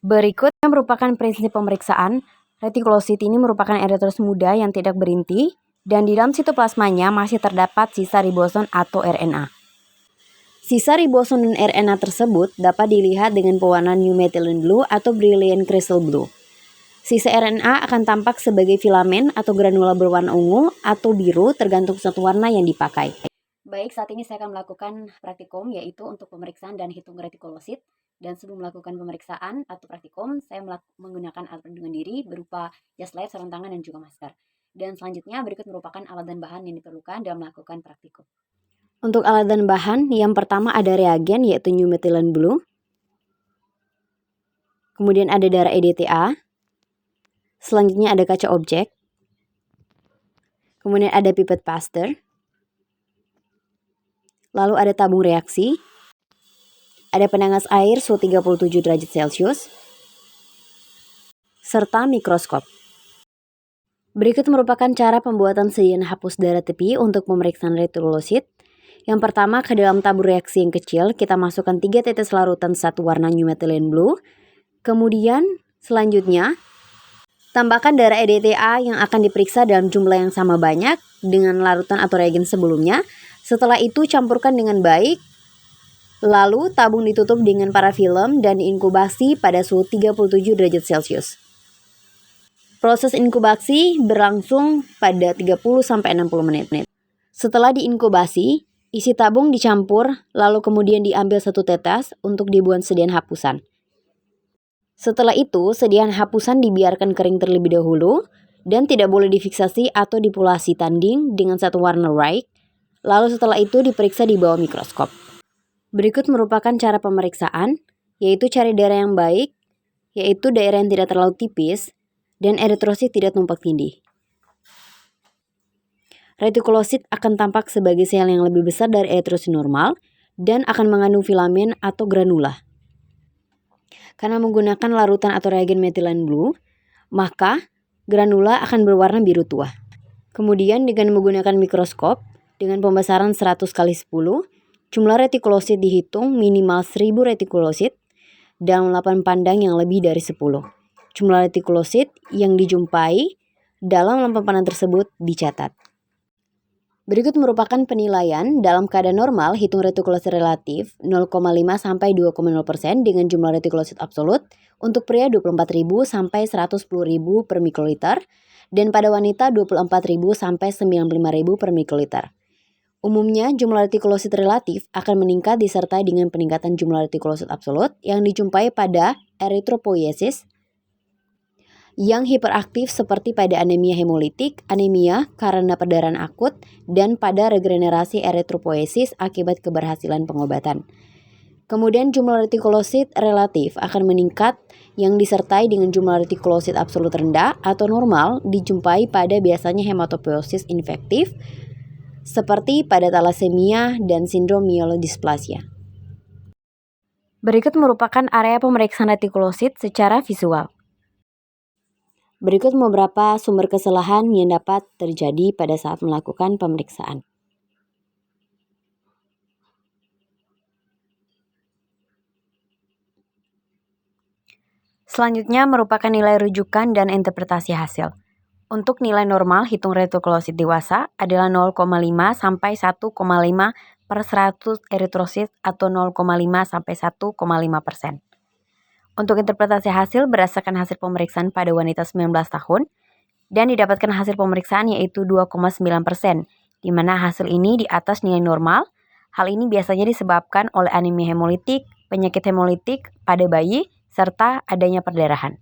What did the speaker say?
Berikutnya merupakan prinsip pemeriksaan. Retikulosit ini merupakan eritrosit muda yang tidak berinti dan di dalam sitoplasmanya masih terdapat sisa ribosom atau RNA. Sisa ribosom dan RNA tersebut dapat dilihat dengan pewarnaan new methylene blue atau brilliant crystal blue. Sisa RNA akan tampak sebagai filamen atau granula berwarna ungu atau biru tergantung satu warna yang dipakai. Baik, saat ini saya akan melakukan praktikum yaitu untuk pemeriksaan dan hitung retikulosit. Dan sebelum melakukan pemeriksaan atau praktikum, saya menggunakan alat pelindungan diri berupa jas lab, sarung tangan, dan juga masker. Dan selanjutnya berikut merupakan alat dan bahan yang diperlukan dalam melakukan praktikum. Untuk alat dan bahan, yang pertama ada reagen yaitu new methylene blue. Kemudian ada darah EDTA. Selanjutnya ada kaca objek. Kemudian ada pipet Pasteur. Lalu ada tabung reaksi. Ada penanas air suhu 37 derajat Celcius. Serta mikroskop. Berikut merupakan cara pembuatan sediaan hapus darah tepi untuk pemeriksaan retikulosit. Yang pertama, ke dalam tabung reaksi yang kecil, kita masukkan 3 tetes larutan satu warna new methylene blue. Kemudian, selanjutnya, tambahkan darah EDTA yang akan diperiksa dalam jumlah yang sama banyak dengan larutan atau reagen sebelumnya. Setelah itu, campurkan dengan baik. Lalu, tabung ditutup dengan parafilm dan diinkubasi pada suhu 37 derajat Celcius. Proses inkubasi berlangsung pada 30-60 menit. Setelah diinkubasi, isi tabung dicampur, lalu kemudian diambil satu tetes untuk dibuat sediaan hapusan. Setelah itu, sediaan hapusan dibiarkan kering terlebih dahulu dan tidak boleh difiksasi atau dipolasi tanding dengan satu warna Rayk. Lalu setelah itu diperiksa di bawah mikroskop. Berikut merupakan cara pemeriksaan, yaitu cari darah yang baik, yaitu daerah yang tidak terlalu tipis, dan eritrosit tidak tumpang tindih. Retikulosit akan tampak sebagai sel yang lebih besar dari eritrosit normal, dan akan mengandung filamen atau granula. Karena menggunakan larutan atau reagen methylene blue, maka granula akan berwarna biru tua. Kemudian dengan menggunakan mikroskop, dengan pembesaran 100x10, jumlah retikulosit dihitung minimal 1000 retikulosit dalam lapan pandang yang lebih dari 10. Jumlah retikulosit yang dijumpai dalam lapan pandang tersebut dicatat. Berikut merupakan penilaian dalam keadaan normal hitung retikulosit relatif 0,5 sampai 2,0% dengan jumlah retikulosit absolut untuk pria 24.000 sampai 110.000 per mikroliter dan pada wanita 24.000 sampai 95.000 per mikroliter. Umumnya, jumlah retikulosit relatif akan meningkat disertai dengan peningkatan jumlah retikulosit absolut yang dijumpai pada eritropoiesis yang hiperaktif seperti pada anemia hemolitik, anemia karena perdarahan akut, dan pada regenerasi eritropoiesis akibat keberhasilan pengobatan. Kemudian jumlah retikulosit relatif akan meningkat yang disertai dengan jumlah retikulosit absolut rendah atau normal dijumpai pada biasanya hematopoiesis infektif, seperti pada thalassemia dan sindrom myelodysplasia. Berikut merupakan area pemeriksaan retikulosit secara visual. Berikut beberapa sumber kesalahan yang dapat terjadi pada saat melakukan pemeriksaan. Selanjutnya merupakan nilai rujukan dan interpretasi hasil. Untuk nilai normal hitung retikulosit dewasa adalah 0,5 sampai 1,5 per 100 eritrosit atau 0,5 sampai 1,5%. Untuk interpretasi hasil berdasarkan hasil pemeriksaan pada wanita 19 tahun dan didapatkan hasil pemeriksaan yaitu 2,9%, di mana hasil ini di atas nilai normal. Hal ini biasanya disebabkan oleh anemia hemolitik, penyakit hemolitik pada bayi, serta adanya perdarahan.